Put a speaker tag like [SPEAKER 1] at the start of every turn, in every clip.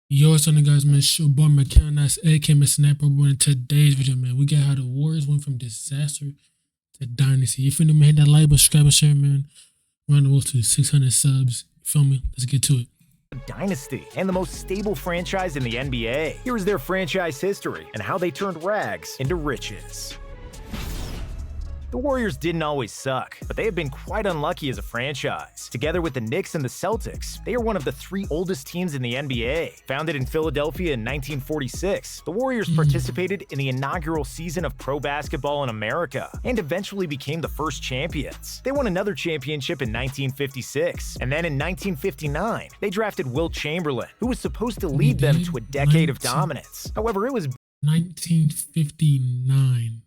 [SPEAKER 1] Yo, what's on, guys, man? It's your boy Mickal, that's AK Snapper. Boy, in today's video, man, we got how the Warriors went from disaster to dynasty. If you know, man, hit that like button, subscribe, and share, man. We're on the road to 600 subs. You feel me? Let's get to it.
[SPEAKER 2] Dynasty and the most stable franchise in the NBA. Here is their franchise history and how they turned rags into riches. The Warriors didn't always suck, but they have been quite unlucky as a franchise. Together with the Knicks and the Celtics, they are one of the three oldest teams in the NBA. Founded in Philadelphia in 1946, the Warriors participated in the inaugural season of pro basketball in America and eventually became the first champions. They won another championship in 1956, and then in 1959, they drafted Wilt Chamberlain, who was supposed to lead them to a decade of dominance. However, it was
[SPEAKER 1] 1959.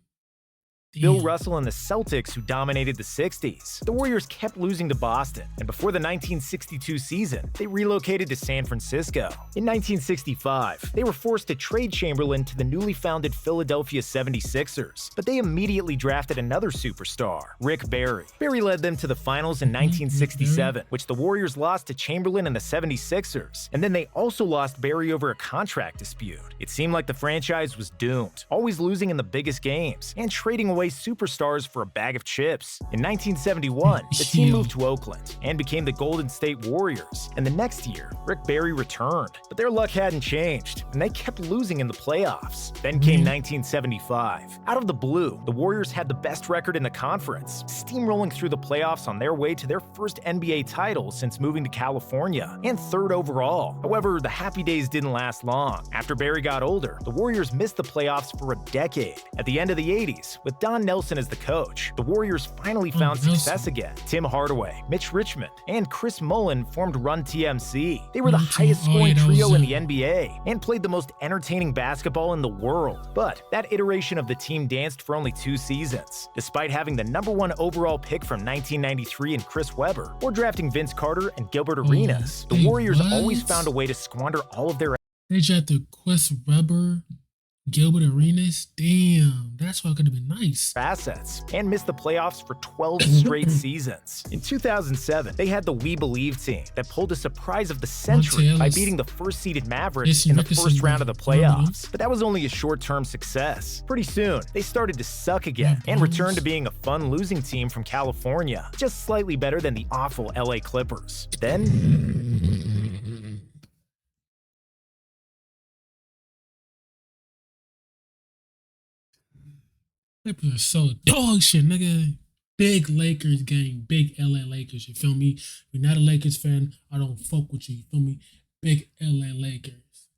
[SPEAKER 2] Bill Russell and the Celtics who dominated the 60s. The Warriors kept losing to Boston, and before the 1962 season, they relocated to San Francisco. In 1965, they were forced to trade Chamberlain to the newly founded Philadelphia 76ers, but they immediately drafted another superstar, Rick Barry. Barry led them to the finals in 1967, which the Warriors lost to Chamberlain and the 76ers, and then they also lost Barry over a contract dispute. It seemed like the franchise was doomed, always losing in the biggest games, and trading away superstars for a bag of chips. In 1971, the team moved to Oakland and became the Golden State Warriors, and the next year, Rick Barry returned. But their luck hadn't changed, and they kept losing in the playoffs. Then came 1975. Out of the blue, the Warriors had the best record in the conference, steamrolling through the playoffs on their way to their first NBA title since moving to California, and third overall. However, the happy days didn't last long. After Barry got older, the Warriors missed the playoffs for a decade. At the end of the 80s, with Don Nelson as the coach, the Warriors finally found success again. Tim Hardaway, Mitch Richmond, and Chris Mullin formed Run TMC. They were the highest scoring trio in the NBA and played the most entertaining basketball in the world. But that iteration of the team danced for only 2 seasons. Despite having the #1 overall pick from 1993 in Chris Webber, or drafting Vince Carter and Gilbert Arenas, the Warriors always found a way to squander all of their
[SPEAKER 1] They drafted Chris Webber, Gilbert Arenas. Damn, that's why it could have been nice.
[SPEAKER 2] assets and missed the playoffs for 12 straight seasons. In 2007, they had the We Believe team that pulled a surprise of the century by beating the first-seeded Mavericks in the first round of the playoffs. But that was only a short-term success. Pretty soon, they started to suck again and returned to being a fun losing team from California, just slightly better than the awful LA Clippers. Then
[SPEAKER 1] Clippers are so dog shit, nigga. Big Lakers gang, big LA Lakers, you feel me? If you're not a Lakers fan, I don't fuck with you feel me? Big LA Lakers.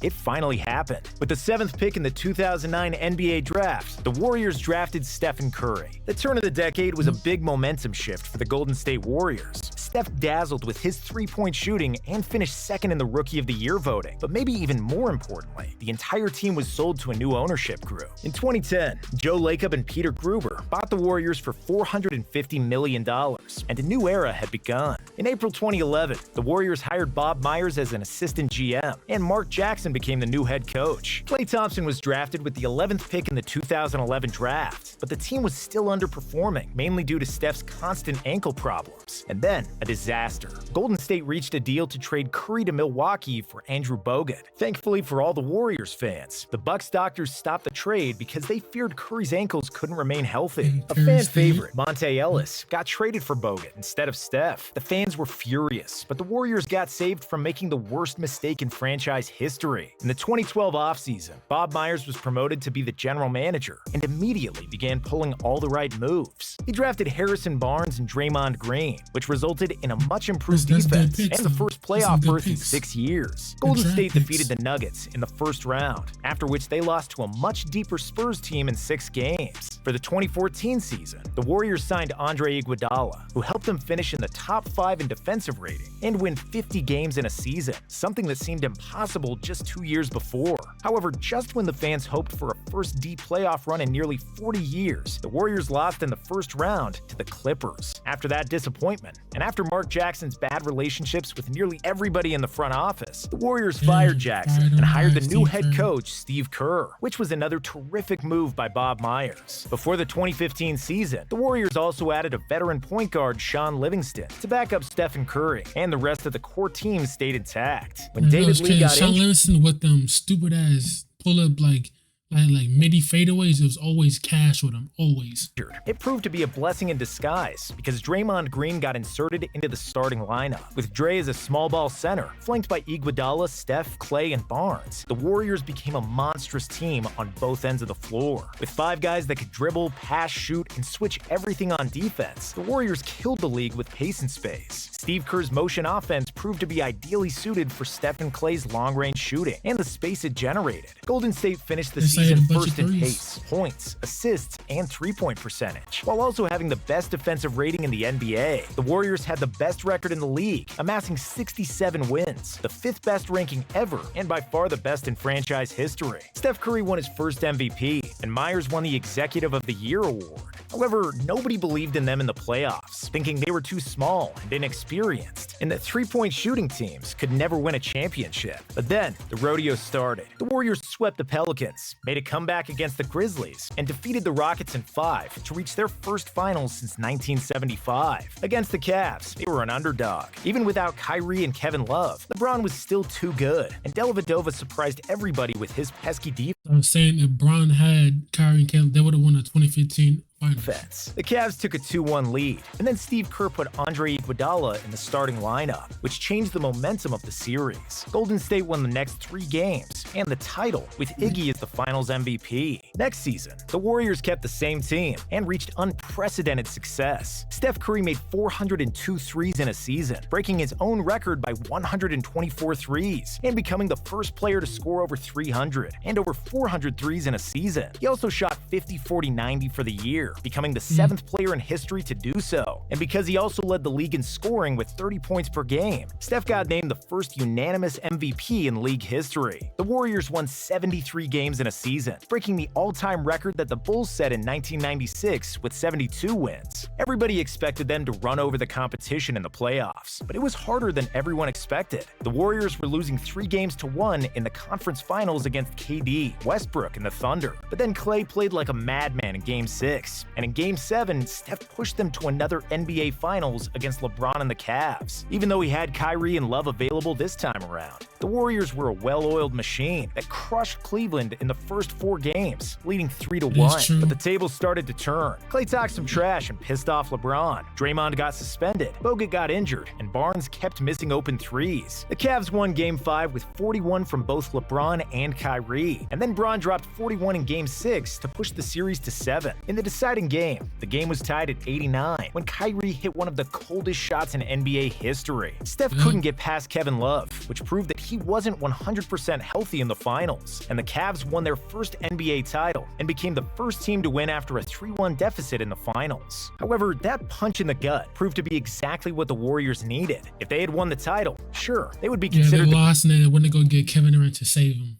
[SPEAKER 2] it finally happened. With the 7th pick in the 2009 NBA draft, the Warriors drafted Stephen Curry. The turn of the decade was a big momentum shift for the Golden State Warriors. Steph dazzled with his three-point shooting and finished second in the Rookie of the Year voting. But maybe even more importantly, the entire team was sold to a new ownership group. In 2010, Joe Lacob and Peter Gruber bought the Warriors for $450 million, and a new era had begun. In April 2011, the Warriors hired Bob Myers as an assistant GM, and Mark Jackson became the new head coach. Klay Thompson was drafted with the 11th pick in the 2011 draft, but the team was still underperforming, mainly due to Steph's constant ankle problems. And then, a disaster. Golden State reached a deal to trade Curry to Milwaukee for Andrew Bogut. Thankfully for all the Warriors fans, the Bucks doctors stopped the trade because they feared Curry's ankles couldn't remain healthy. A fan favorite, Monte Ellis, got traded for Bogut instead of Steph. The fans were furious, but the Warriors got saved from making the worst mistake in franchise history. In the 2012 offseason, Bob Myers was promoted to be the general manager and immediately began pulling all the right moves. He drafted Harrison Barnes and Draymond Green, which resulted in a much improved defense and the first playoff berth in 6 years. Golden State defeated the Nuggets in the first round, after which they lost to a much deeper Spurs team in 6 games. For the 2014 season, the Warriors signed Andre Iguodala, who helped them finish in the top 5 in defensive rating and win 50 games in a season, something that seemed impossible just 2 years before. However, just when the fans hoped for a first deep playoff run in nearly 40 years, the Warriors lost in the first round to the Clippers. After that disappointment, and after Mark Jackson's bad relationships with nearly everybody in the front office, the Warriors fired Jackson and hired the new head coach, Steve Kerr, which was another terrific move by Bob Myers. Before the 2015 season, the Warriors also added a veteran point guard, Sean Livingston, to back up Stephen Curry, and the rest of the core team stayed intact. When David Lee got
[SPEAKER 1] Sean Livingston with them stupid ass pull up like midi fadeaways, it was always cash with him, always.
[SPEAKER 2] It proved to be a blessing in disguise because Draymond Green got inserted into the starting lineup. With Dre as a small ball center, flanked by Iguodala, Steph, Clay, and Barnes, the Warriors became a monstrous team on both ends of the floor. With 5 guys that could dribble, pass, shoot, and switch everything on defense, the Warriors killed the league with pace and space. Steve Kerr's motion offense proved to be ideally suited for Steph and Clay's long-range shooting and the space it generated. Golden State finished the season first in pace, points, assists, and three-point percentage, while also having the best defensive rating in the NBA. The Warriors had the best record in the league, amassing 67 wins, the 5th best ranking ever, and by far the best in franchise history. Steph Curry won his first MVP, and Myers won the Executive of the Year award. However, nobody believed in them in the playoffs, thinking they were too small and inexperienced, and that three-point shooting teams could never win a championship. But then, the rodeo started. The Warriors swept the Pelicans, made a comeback against the Grizzlies, and defeated the Rockets in 5 to reach their first finals since 1975. Against the Cavs, they were an underdog. Even without Kyrie and Kevin Love, LeBron was still too good, and Dellavedova surprised everybody with his pesky defense.
[SPEAKER 1] I was saying if Bron had Kyrie and Kevin, they would have won the 2015
[SPEAKER 2] defense. The Cavs took a 2-1 lead, and then Steve Kerr put Andre Iguodala in the starting lineup, which changed the momentum of the series. Golden State won the next 3 games, and the title, with Iggy as the finals MVP. Next season, the Warriors kept the same team and reached unprecedented success. Steph Curry made 402 threes in a season, breaking his own record by 124 threes, and becoming the first player to score over 300 and over 400 threes in a season. He also shot 50, 40, 90 for the year, becoming the 7th player in history to do so. And because he also led the league in scoring with 30 points per game, Steph got named the first unanimous MVP in league history. The Warriors won 73 games in a season, breaking the all-time record that the Bulls set in 1996 with 72 wins. Everybody expected them to run over the competition in the playoffs, but it was harder than everyone expected. The Warriors were losing 3 games to 1 in the conference finals against KD, Westbrook, and the Thunder. But then Clay played like a madman in Game 6. And in Game 7, Steph pushed them to another NBA Finals against LeBron and the Cavs. Even though he had Kyrie and Love available this time around, the Warriors were a well-oiled machine that crushed Cleveland in the first 4 games, leading 3-1. But the tables started to turn. Klay talked some trash and pissed off LeBron. Draymond got suspended, Bogut got injured, and Barnes kept missing open threes. The Cavs won Game 5 with 41 from both LeBron and Kyrie, and then Bron dropped 41 in Game 6 to push the series to 7. In the deciding game, the game was tied at 89 when Kyrie hit one of the coldest shots in NBA history. Steph couldn't get past Kevin Love, which proved that he wasn't 100% healthy in the finals, and the Cavs won their first NBA title and became the first team to win after a 3-1 deficit in the finals. However, that punch in the gut proved to be exactly what the Warriors needed. If they had won the title, sure, they would be considered
[SPEAKER 1] they lost and they wouldn't go get Kevin Durant to save him.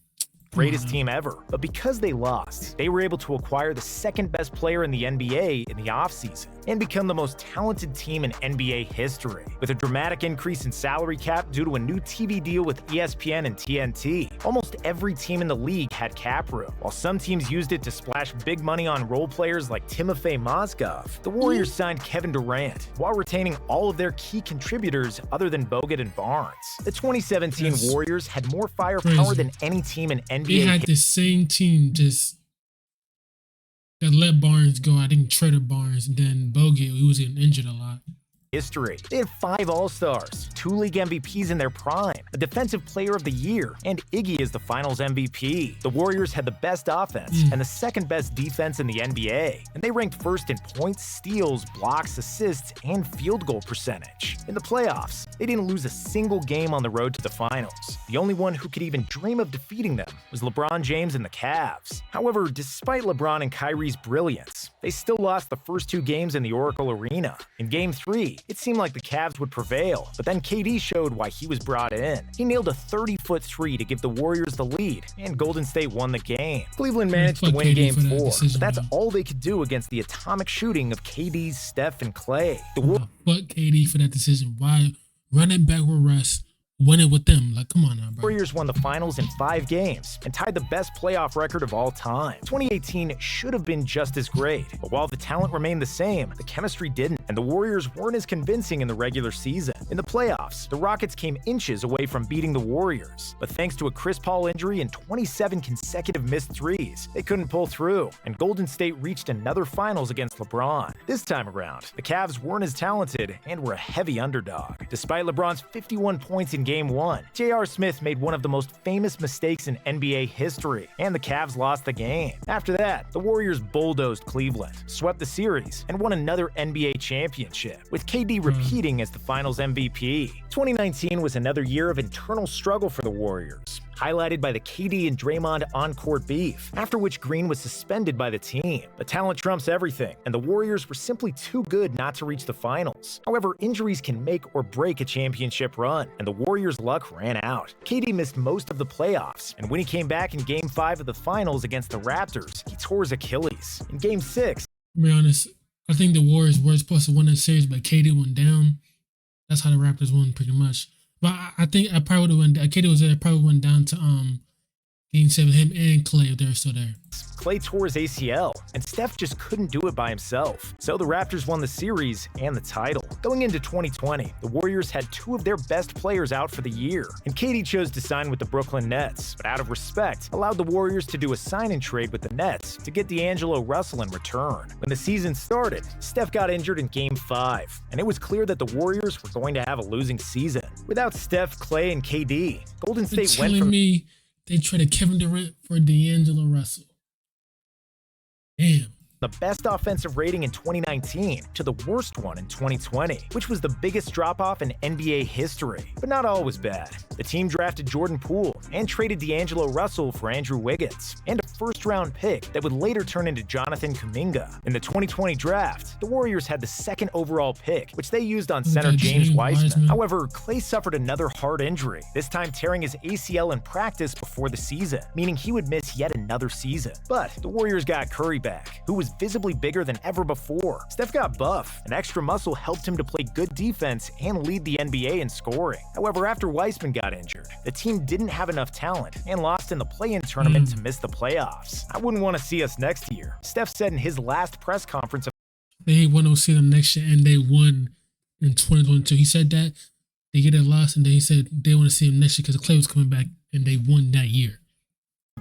[SPEAKER 2] Greatest team ever. But because they lost, they were able to acquire the 2nd best player in the NBA in the offseason and become the most talented team in NBA history. With a dramatic increase in salary cap due to a new TV deal with ESPN and TNT, almost every team in the league had cap room. While some teams used it to splash big money on role players like Timofey Mozgov, the Warriors signed Kevin Durant while retaining all of their key contributors other than Bogut and Barnes. The 2017 Warriors had more firepower than any team in NBA.
[SPEAKER 1] They had the same team, just that let Barnes go. I think traded Barnes, and then Bogut, he was getting injured a lot.
[SPEAKER 2] History. They had 5 All-Stars, 2 league MVPs in their prime, a Defensive Player of the Year, and Iggy is the Finals MVP. The Warriors had the best offense and the 2nd best defense in the NBA, and they ranked first in points, steals, blocks, assists, and field goal percentage. In the playoffs, they didn't lose a single game on the road to the finals. The only one who could even dream of defeating them was LeBron James and the Cavs. However, despite LeBron and Kyrie's brilliance, they still lost the first 2 games in the Oracle Arena. In Game 3, It seemed like the Cavs would prevail, but then KD showed why he was brought in. He nailed a 30-foot three to give the Warriors the lead, and Golden State won the game. Cleveland managed to win Game 4, but that's all they could do against the atomic shooting of KD's Steph and Clay.
[SPEAKER 1] Fuck KD for that decision. Why run it back with Russ? Win it with them. Like, come on now, bro.
[SPEAKER 2] Warriors won the finals in 5 games and tied the best playoff record of all time. 2018 should have been just as great, but while the talent remained the same, the chemistry didn't, and the Warriors weren't as convincing in the regular season. In the playoffs, the Rockets came inches away from beating the Warriors, but thanks to a Chris Paul injury and 27 consecutive missed threes, they couldn't pull through, and Golden State reached another finals against LeBron. This time around, the Cavs weren't as talented and were a heavy underdog. Despite LeBron's 51 points in Game 1, J.R. Smith made one of the most famous mistakes in NBA history, and the Cavs lost the game. After that, the Warriors bulldozed Cleveland, swept the series, and won another NBA championship, with KD repeating as the finals MVP. 2019 was another year of internal struggle for the Warriors, highlighted by the KD and Draymond on-court beef, after which Green was suspended by the team. But talent trumps everything, and the Warriors were simply too good not to reach the finals. However, injuries can make or break a championship run, and the Warriors' luck ran out. KD missed most of the playoffs, and when he came back in Game 5 of the finals against the Raptors, he tore his Achilles. In Game 6,
[SPEAKER 1] to be honest, I think the Warriors were supposed to win that series, but KD went down. That's how the Raptors won, pretty much. But I think I probably would have went. KD was there. I probably went down to Game 7. Him and Clay, if they're still there.
[SPEAKER 2] Clay tore his ACL, and Steph just couldn't do it by himself. So the Raptors won the series and the title. Going into 2020, the Warriors had 2 of their best players out for the year, and KD chose to sign with the Brooklyn Nets, but out of respect, allowed the Warriors to do a sign-and-trade with the Nets to get D'Angelo Russell in return. When the season started, Steph got injured in Game 5, and it was clear that the Warriors were going to have a losing season. Without Steph, Clay, and KD, Golden State went from...
[SPEAKER 1] me they traded Kevin Durant for D'Angelo Russell. Damn.
[SPEAKER 2] The best offensive rating in 2019 to the worst one in 2020, which was the biggest drop-off in NBA history. But not all was bad. The team drafted Jordan Poole and traded D'Angelo Russell for Andrew Wiggins, and a first-round pick that would later turn into Jonathan Kuminga. In the 2020 draft, the Warriors had the 2nd overall pick, which they used on center James Wiseman. However, Clay suffered another hard injury, this time tearing his ACL in practice before the season, meaning he would miss yet another season. But the Warriors got Curry back, who was visibly bigger than ever before. Steph got buff, and extra muscle helped him to play good defense and lead the NBA in scoring. However, after Wiseman got injured, the team didn't have enough talent and lost in the play-in tournament to miss the playoffs. I wouldn't want to see us next year, Steph said in his last press conference.
[SPEAKER 1] They want to see them next year, and they won in 2022. He said that they get a loss, and then he said they want to see him next year because Clay was coming back, and they won that year.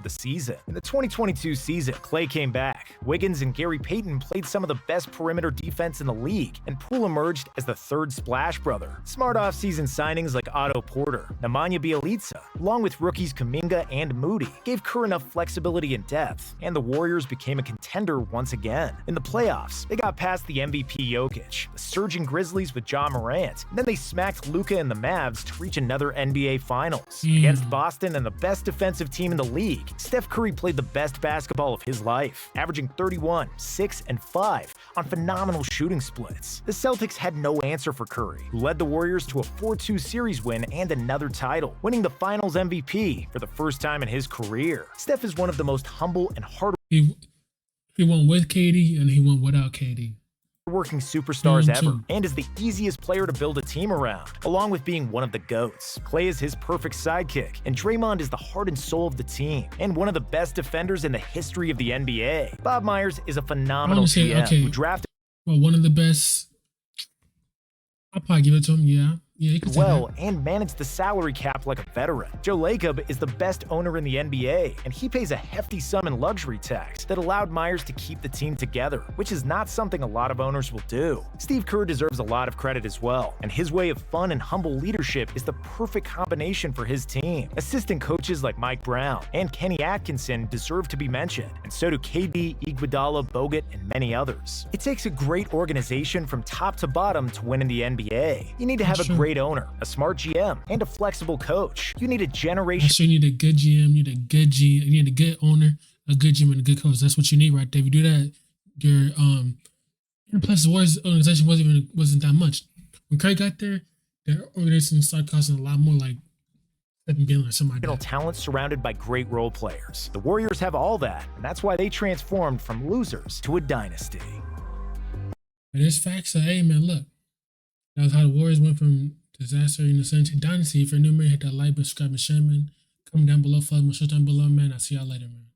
[SPEAKER 2] The season. In the 2022 season, Clay came back. Wiggins and Gary Payton played some of the best perimeter defense in the league, and Poole emerged as the 3rd splash brother. Smart off-season signings like Otto Porter, Nemanja Bjelica, along with rookies Kuminga and Moody, gave Kerr enough flexibility and depth, and the Warriors became a contender once again. In the playoffs, they got past the MVP Jokic, the surging Grizzlies with Ja Morant, and then they smacked Luka and the Mavs to reach another NBA Finals. Against Boston and the best defensive team in the league, Steph Curry played the best basketball of his life, averaging 31, 6, and 5 on phenomenal shooting splits. The Celtics had no answer for Curry, who led the Warriors to a 4-2 series win and another title, winning the Finals MVP for the first time in his career. Steph is one of the most humble and hard-working
[SPEAKER 1] He won with KD and he won without KD.
[SPEAKER 2] Superstars ever, and is the easiest player to build a team around, along with being one of the GOATs. Clay is his perfect sidekick, and Draymond is the heart and soul of the team, and one of the best defenders in the history of the NBA. Bob Myers is a phenomenal GM who drafted
[SPEAKER 1] one of the best. I'll probably give it to him, yeah. Yeah,
[SPEAKER 2] well and managed the salary cap like a veteran. Joe Lacob is the best owner in the NBA, and he pays a hefty sum in luxury tax that allowed Myers to keep the team together, which is not something a lot of owners will do. Steve Kerr deserves a lot of credit as well, and his way of fun and humble leadership is the perfect combination for his team. Assistant coaches like Mike Brown and Kenny Atkinson deserve to be mentioned, and so do KD, Iguodala, Bogut, and many others. It takes a great organization from top to bottom to win in the NBA. You need to have a great owner, a smart GM, and a flexible coach. You need a generation.
[SPEAKER 1] So you need a good GM, you need a good GM, you need a good owner, a good GM, and a good coach. That's what you need right there. If you do that, your and plus the Warriors organization wasn't that much. when Curry got there, their organization started causing a lot more like Stephen Gillen or something like that.
[SPEAKER 2] Talent surrounded by great role players. The Warriors have all that, and that's why they transformed from losers to a dynasty.
[SPEAKER 1] And there's facts that, hey man, look, that was how the Warriors went from disaster in the Sun to dynasty. If you're new, man, hit that like, subscribe, and share, man. Comment down below, follow my show down below, man. I'll see y'all later, man.